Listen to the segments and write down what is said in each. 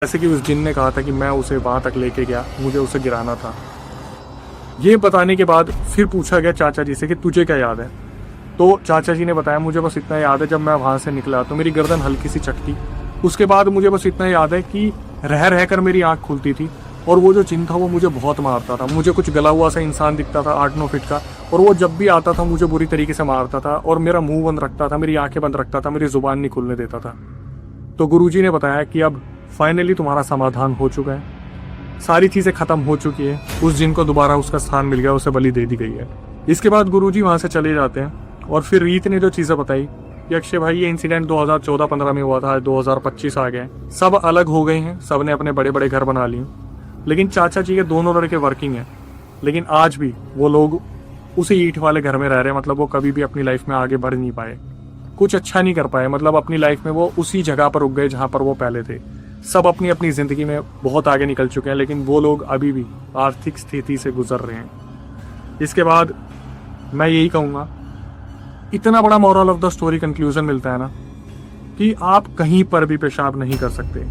जैसे कि उस जिन ने कहा था कि मैं उसे वहां तक लेके गया, मुझे उसे गिराना था। ये बताने के बाद फिर पूछा गया चाचा जी से कि तुझे क्या याद है। तो चाचा जी ने बताया मुझे बस इतना याद है, जब मैं वहां से निकला तो मेरी गर्दन हल्की सी चटकी। उसके बाद मुझे बस इतना याद है कि रह रह कर मेरी आंख खुलती थी और वो जो जिन था वो मुझे बहुत मारता था। मुझे कुछ गला हुआ सा इंसान दिखता था 8-9 फीट का, और वो जब भी आता था मुझे बुरी तरीके से मारता था और मेरा मुंह बंद रखता था, मेरी आंखें बंद रखता था, मेरी जुबान नहीं खुलने देता था। तो गुरुजी ने बताया कि अब फाइनली तुम्हारा समाधान हो चुका है, सारी चीज़ें खत्म हो चुकी है, उस जिन को दोबारा उसका स्थान मिल गया, उसे बलि दे दी गई है। इसके बाद गुरुजी वहाँ से चले जाते हैं और फिर रीत ने जो चीज़ें बताई कि अक्षय भाई ये इंसिडेंट 2014-15 में हुआ था, 2025 आ गए, सब अलग हो गए हैं, सब ने अपने बड़े बड़े घर बना लिए, लेकिन चाचा जी के दोनों लड़के वर्किंग हैं, लेकिन आज भी वो लोग उसी ईंट वाले घर में रह रहे हैं। मतलब वो कभी भी अपनी लाइफ में आगे बढ़ नहीं पाए, कुछ अच्छा नहीं कर पाए। मतलब अपनी लाइफ में वो उसी जगह पर रुक गए जहाँ पर वो पहले थे। सब अपनी अपनी ज़िंदगी में बहुत आगे निकल चुके हैं, लेकिन वो लोग अभी भी आर्थिक स्थिति से गुजर रहे हैं। इसके बाद मैं यही कहूँगा, इतना बड़ा moral of the story conclusion मिलता है ना कि आप कहीं पर भी पेशाब नहीं कर सकते,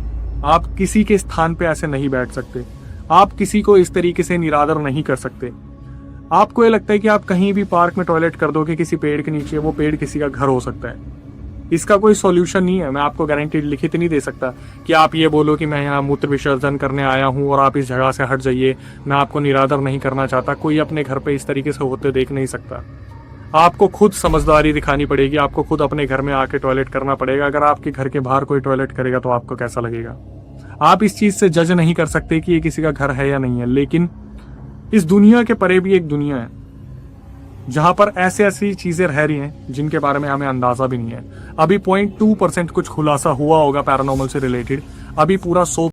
आप किसी के स्थान पे ऐसे नहीं बैठ सकते, आप किसी को इस तरीके से निरादर नहीं कर सकते। आपको ये लगता है कि आप कहीं भी पार्क में टॉयलेट कर दोगे किसी पेड़ के नीचे, वो पेड़ किसी का घर हो सकता है। इसका कोई सॉल्यूशन नहीं है। मैं आपको गारंटी लिखित नहीं दे सकता कि आप ये बोलो कि मैं यहाँ मूत्र विसर्जन करने आया हूँ और आप इस जगह से हट जाइए, मैं आपको निरादर नहीं करना चाहता। कोई अपने घर पे इस तरीके से होते देख नहीं सकता। आपको खुद समझदारी दिखानी पड़ेगी, आपको खुद अपने घर में आके टॉयलेट करना पड़ेगा। अगर आपके घर के बाहर कोई टॉयलेट करेगा तो आपको कैसा लगेगा? आप इस चीज से जज नहीं कर सकते कि ये किसी का घर है या नहीं है, लेकिन इस दुनिया के परे भी एक दुनिया है जहां पर ऐसी ऐसी चीजें रह रही हैं जिनके बारे में हमें अंदाजा भी नहीं है। अभी 0.2% कुछ खुलासा हुआ होगा पैरानॉर्मल से रिलेटेड, अभी पूरा 100